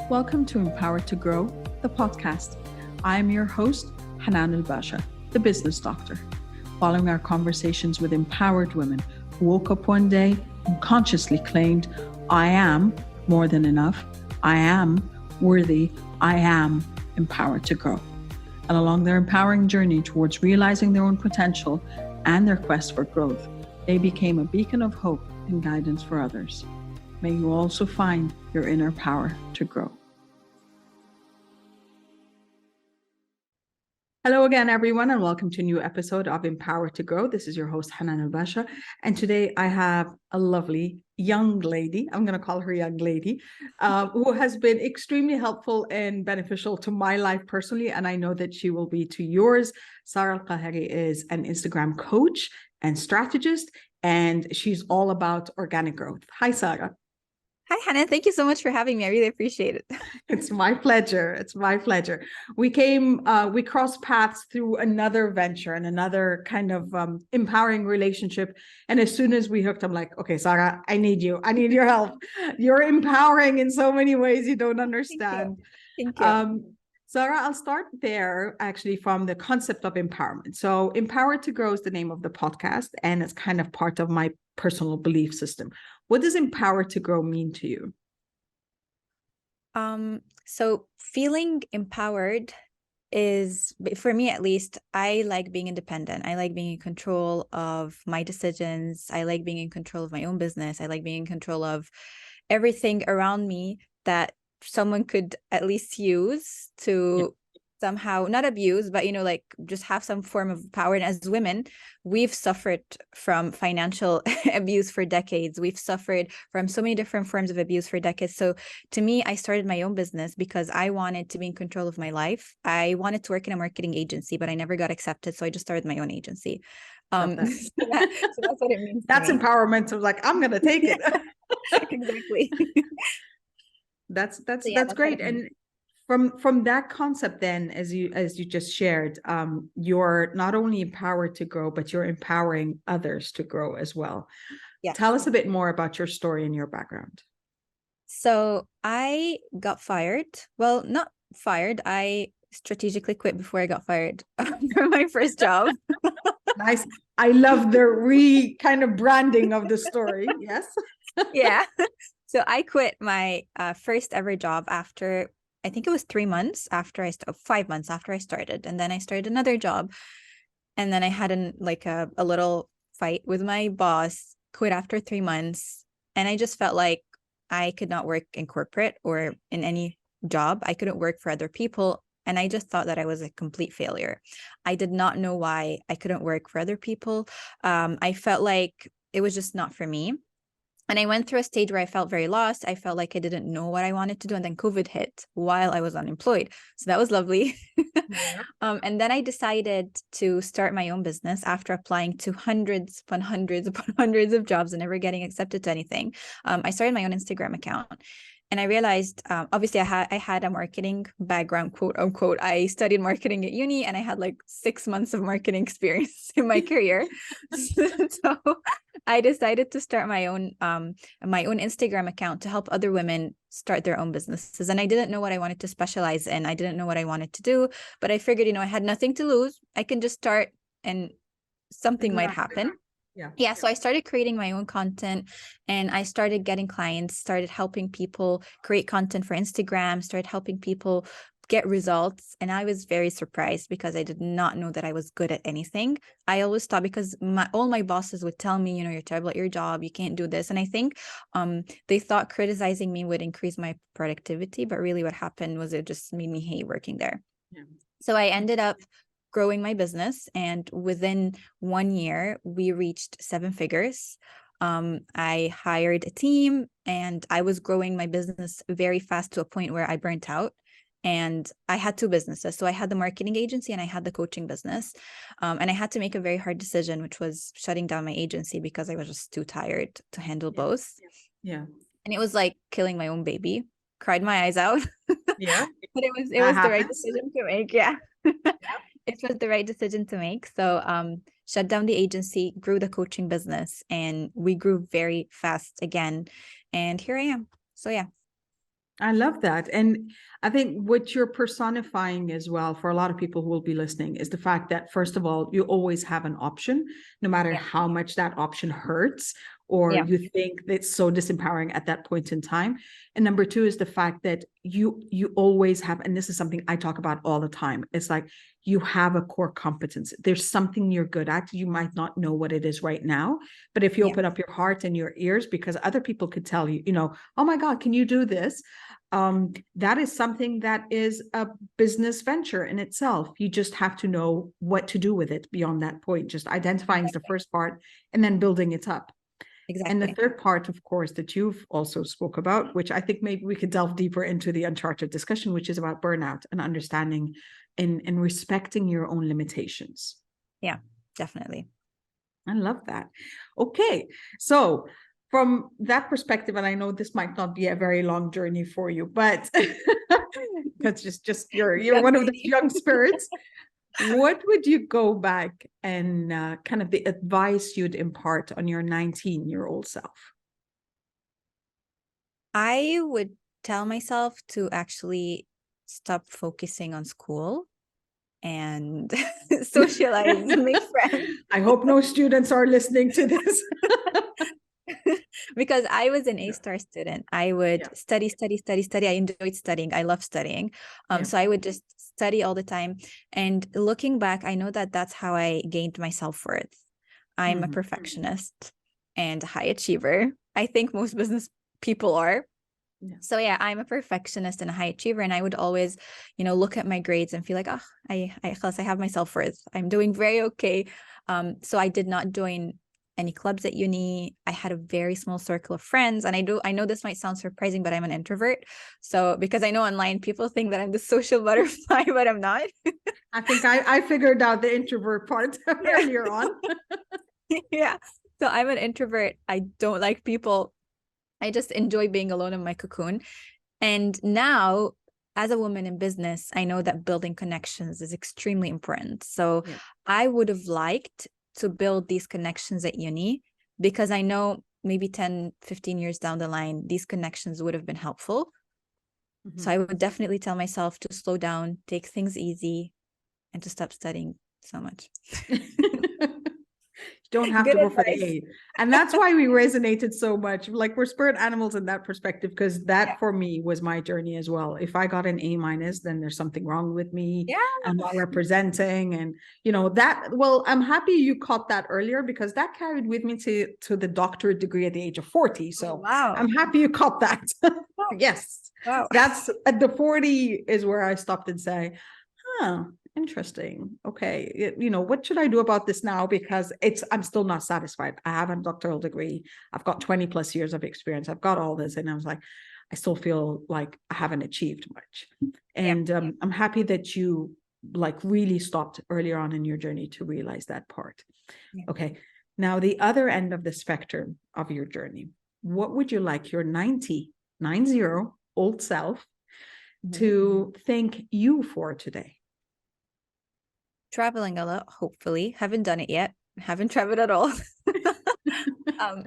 Welcome to Empowered to Grow, the podcast. I am your host, Hanan Basha, the business doctor. Following our conversations with empowered women who woke up one day and consciously claimed, I am more than enough, I am worthy, I am empowered to grow. And along their empowering journey towards realizing their own potential and their quest for growth, they became a beacon of hope and guidance for others. May you also find your inner power to grow. Hello again, everyone, and welcome to a new episode of Empowered to Grow. This is your host, Hanan Basha, and today I have a lovely young lady, I'm going to call her young lady, who has been extremely helpful and beneficial to my life personally, and I know that she will be to yours. Sarah Alkahery is an Instagram coach and strategist, and she's all about organic growth. Hi, Sarah. Hi, Hanan. Thank you so much for having me. I really appreciate it. It's my pleasure. It's my pleasure. We crossed paths through another venture and another kind of empowering relationship. And as soon as we hooked, I'm like, okay, Sarah, I need you. I need your help. You're empowering in so many ways you don't understand. Thank you. Sarah, I'll start there actually from the concept of empowerment. So Empowered to Grow is the name of the podcast, and it's kind of part of my personal belief system. What does Empowered to Grow mean to you? So feeling empowered is, for me at least, I like being independent. I like being in control of my decisions. I like being in control of my own business. I like being in control of everything around me that someone could at least use to somehow not abuse, but like just have some form of power. And as women, we've suffered from financial abuse for decades. We've suffered from so many different forms of abuse for decades. So to me, I started my own business because I wanted to be in control of my life. I wanted to work in a marketing agency, but I never got accepted. So I just started my own agency. So that's what it means. That's empowerment of like, I'm going to take it. Exactly. That's great. And from that concept, then, as you just shared, you're not only empowered to grow, but you're empowering others to grow as well. Yes. Tell us a bit more about your story and your background. So I got fired. Well, not fired. I strategically quit before I got fired from my first job. Nice. I love the kind of branding of the story. Yes. Yeah. So I quit my first ever job after, I think it was 3 months after 5 months after I started. And then I started another job. And then I had a little fight with my boss, quit after 3 months. And I just felt like I could not work in corporate or in any job. I couldn't work for other people. And I just thought that I was a complete failure. I did not know why I couldn't work for other people. I felt like it was just not for me. And I went through a stage where I felt very lost. I felt like I didn't know what I wanted to do. And then COVID hit while I was unemployed. So that was lovely. Yeah. And then I decided to start my own business after applying to hundreds upon hundreds upon hundreds of jobs and never getting accepted to anything. I started my own Instagram account. And I realized, obviously, I had a marketing background, quote unquote. I studied marketing at uni, and I had 6 months of marketing experience in my career. So I decided to start my own Instagram account to help other women start their own businesses. And I didn't know what I wanted to specialize in. I didn't know what I wanted to do, but I figured, I had nothing to lose. I can just start, and something might happen. Yeah. So I started creating my own content, and I started getting clients, started helping people create content for Instagram, started helping people get results. And I was very surprised because I did not know that I was good at anything. I always thought, because all my bosses would tell me, you're terrible at your job, you can't do this. And I think they thought criticizing me would increase my productivity, but really what happened was it just made me hate working there. Yeah. So I ended up growing my business, and within 1 year we reached 7 figures. I hired a team, and I was growing my business very fast to a point where I burnt out. And I had 2 businesses. So I had the marketing agency and I had the coaching business. And I had to make a very hard decision, which was shutting down my agency because I was just too tired to handle both. Yeah. And it was like killing my own baby. Cried my eyes out. Yeah. But it was the right decision to make. Yeah. It was the right decision to make. So shut down the agency, grew the coaching business, and we grew very fast again. And here I am. So yeah. I love that. And I think what you're personifying as well for a lot of people who will be listening is the fact that, first of all, you always have an option, no matter Yeah. how much that option hurts or Yeah. you think it's so disempowering at that point in time. And number two is the fact that you always have, and this is something I talk about all the time. It's like you have a core competence. There's something you're good at. You might not know what it is right now, but if you Yeah. open up your heart and your ears, because other people could tell you, oh my God, can you do this? That is something that is a business venture in itself. You just have to know what to do with it beyond that point. Just identifying is the first part and then building it up. And the Exactly. third part, of course, that you've also spoke about, which I think maybe we could delve deeper into the uncharted discussion, which is about burnout and understanding and respecting your own limitations. Yeah, definitely. I love that. Okay. So from that perspective, and I know this might not be a very long journey for you, but because just you're Young one of the lady. young spirits. What would you go back and kind of the advice you'd impart on your 19-year-old self? I would tell myself to actually stop focusing on school and socialize, make friends. I hope no students are listening to this. Because I was an A-star student. I would Yeah. study, study, study, study. I enjoyed studying. I love studying. Yeah. So I would just study all the time. And looking back, I know that that's how I gained my self-worth. I'm a Mhm. perfectionist and a high achiever. I think most business people are. Yeah. So yeah, I'm a perfectionist and a high achiever, and I would always, look at my grades and feel like, oh, I have my self-worth. I'm doing very okay. So I did not join any clubs at uni. I had a very small circle of friends, and I know this might sound surprising, but I'm an introvert. So because I know online people think that I'm the social butterfly, but I'm not. I think I figured out the introvert part earlier on. Yeah. So I'm an introvert. I don't like people. I just enjoy being alone in my cocoon. And now, as a woman in business, I know that building connections is extremely important. So Yeah. I would have liked to build these connections at uni, because I know maybe 10, 15 years down the line, these connections would have been helpful. So I would definitely tell myself to slow down, take things easy, and to stop studying so much. You don't have Good to go for the advice. A. And that's why we resonated so much. Like we're spirit animals in that perspective, because Yeah. that for me was my journey as well. If I got an A-, then there's something wrong with me. Yeah. I'm not representing. And that, well, I'm happy you caught that earlier, because that carried with me to the doctorate degree at the age of 40. Oh, So wow. I'm happy you caught that. Yes. Wow. That's at the 40 is where I stopped and say, huh, interesting. Okay. What should I do about this now? Because I'm still not satisfied. I have a doctoral degree. I've got 20 plus years of experience. I've got all this. And I was like, I still feel like I haven't achieved much. And I'm happy that you like really stopped earlier on in your journey to realize that part. Yeah. Okay. Now, the other end of the spectrum of your journey, what would you like your 90 old self to thank you for today? Traveling a lot, hopefully. Haven't done it yet. Haven't traveled at all.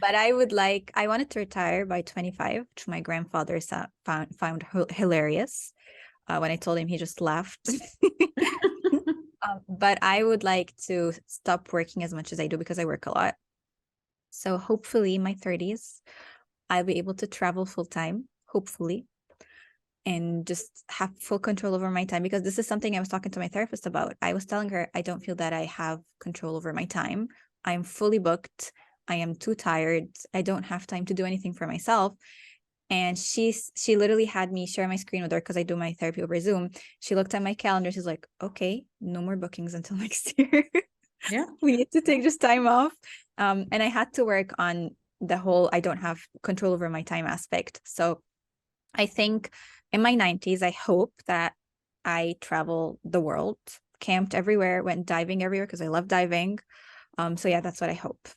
But I wanted to retire by 25, which my grandfather found hilarious. When I told him, he just laughed. But I would like to stop working as much as I do, because I work a lot. So hopefully in my 30s, I'll be able to travel full time, hopefully, and just have full control over my time, because this is something I was talking to my therapist about. I was telling her I don't feel that I have control over my time. I'm fully booked. I am too tired. I don't have time to do anything for myself. And she literally had me share my screen with her, because I do my therapy over Zoom. She looked at my calendar. She's like, okay, no more bookings until next year. Yeah. We need to take just time off. And I had to work on the whole I don't have control over my time aspect. So I think in my 90s, I hope that I travel the world, camped everywhere, went diving everywhere, because I love diving. So yeah, that's what I hope.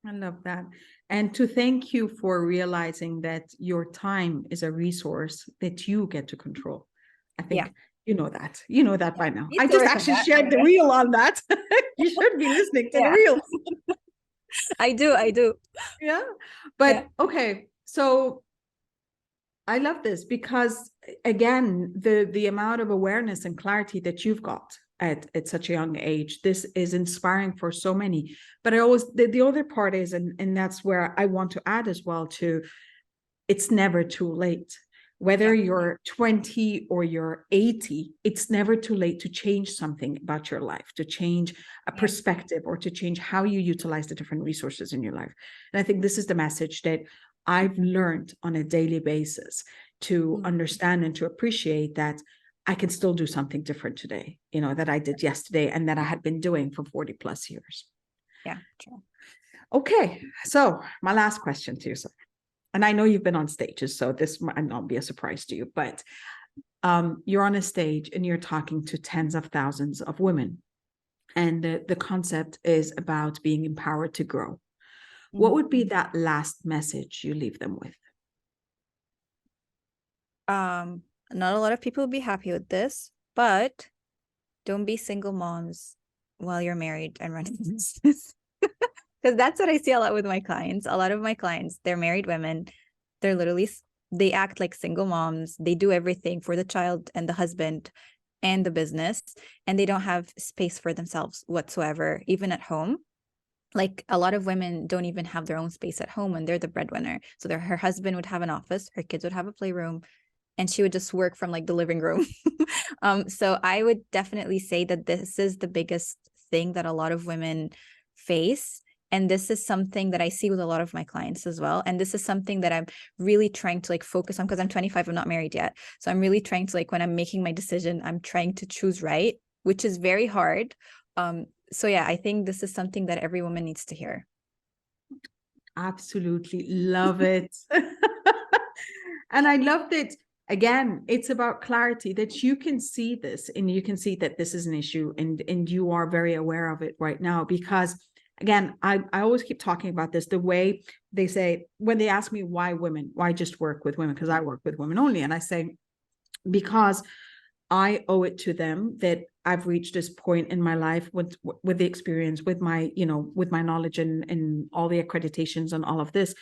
I love that. And to thank you for realizing that your time is a resource that you get to control. I think you know that by now. Need I to just work on actually that. shared the reel on that. You should be listening to the Yeah. reels. I do. Yeah. But okay. So I love this because, again, the amount of awareness and clarity that you've got at such a young age, this is inspiring for so many. But I always, the other part is, and that's where I want to add as well too, it's never too late. Whether you're 20 or you're 80, it's never too late to change something about your life, to change a perspective, or to change how you utilize the different resources in your life. And I think this is the message that I've learned on a daily basis to understand and to appreciate, that I can still do something different today, that I did yesterday and that I had been doing for 40 plus years. Yeah, true. Okay, so my last question to you, sir. And I know you've been on stages, so this might not be a surprise to you, but you're on a stage and you're talking to tens of thousands of women. And the concept is about being empowered to grow. What would be that last message you leave them with? Not a lot of people will be happy with this, but don't be single moms while you're married and running a business. Because that's what I see a lot with my clients. A lot of my clients, they're married women. They're literally, they act like single moms. They do everything for the child and the husband and the business, and they don't have space for themselves whatsoever, even at home. Like, a lot of women don't even have their own space at home when they're the breadwinner. So her husband would have an office, her kids would have a playroom, and she would just work from like the living room. So I would definitely say that this is the biggest thing that a lot of women face. And this is something that I see with a lot of my clients as well. And this is something that I'm really trying to like focus on, because I'm 25, I'm not married yet. So I'm really trying to, like, when I'm making my decision, I'm trying to choose right, which is very hard. So yeah, I think this is something that every woman needs to hear. Absolutely love it. And I love that, again, it's about clarity, that you can see this and you can see that this is an issue, and you are very aware of it right now. Because again, I always keep talking about this, the way they say, when they ask me why women, why just work with women, because I work with women only. And I say, because I owe it to them that I've reached this point in my life with the experience, with my, with my knowledge and all the accreditations and all of this,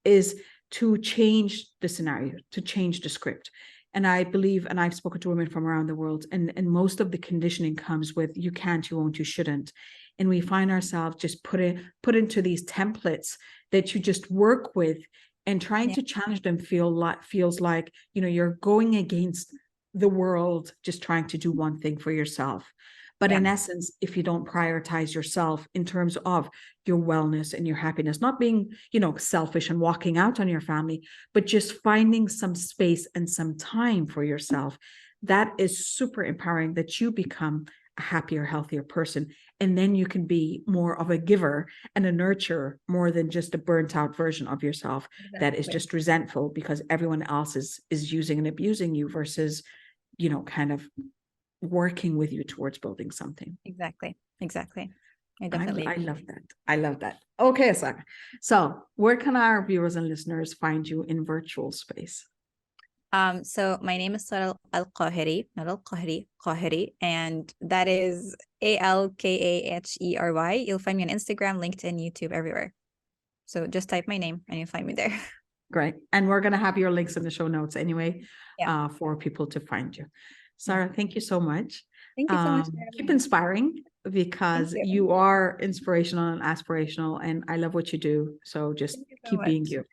is to change the scenario, to change the script. And I believe, and I've spoken to women from around the world, and most of the conditioning comes with you can't, you won't, you shouldn't. And we find ourselves just put into these templates that you just work with, and trying to challenge them feels like, you're going against the world, just trying to do one thing for yourself. But in essence, if you don't prioritize yourself in terms of your wellness and your happiness, not being, selfish and walking out on your family, but just finding some space and some time for yourself, that is super empowering, that you become a happier, healthier person. And then you can be more of a giver and a nurturer, more than just a burnt out version of yourself that is just resentful because everyone else is using and abusing you, versus, kind of working with you towards building something. Exactly. I love that. Okay, Sarah. So where can our viewers and listeners find you in virtual space? So my name is Sarah Alkahery, not Alkahery, and that is Alkahery. You'll find me on Instagram, LinkedIn, YouTube, everywhere. So just type my name and you'll find me there. Great. And we're going to have your links in the show notes anyway, for people to find you. Sarah, thank you so much. Thank you so much. Keep inspiring, because you are inspirational and aspirational, and I love what you do. So just keep being you.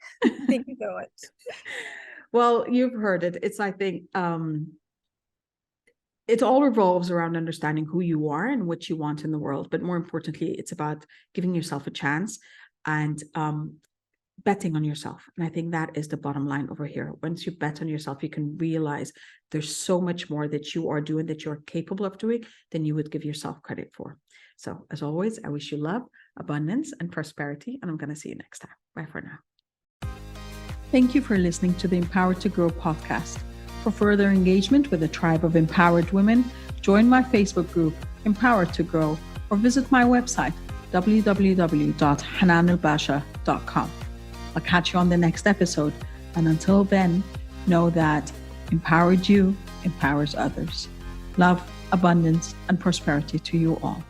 Thank you so much. Well, you've heard it. It's, I think, it all revolves around understanding who you are and what you want in the world. But more importantly, it's about giving yourself a chance and betting on yourself. And I think that is the bottom line over here. Once you bet on yourself, you can realize there's so much more that you are doing, that you're capable of doing, than you would give yourself credit for. So as always, I wish you love, abundance, and prosperity. And I'm going to see you next time. Bye for now. Thank you for listening to the Empowered to Grow podcast. For further engagement with a tribe of empowered women, join my Facebook group, Empowered to Grow, or visit my website, www.hananalbasha.com. I'll catch you on the next episode. And until then, know that empowered you empowers others. Love, abundance, and prosperity to you all.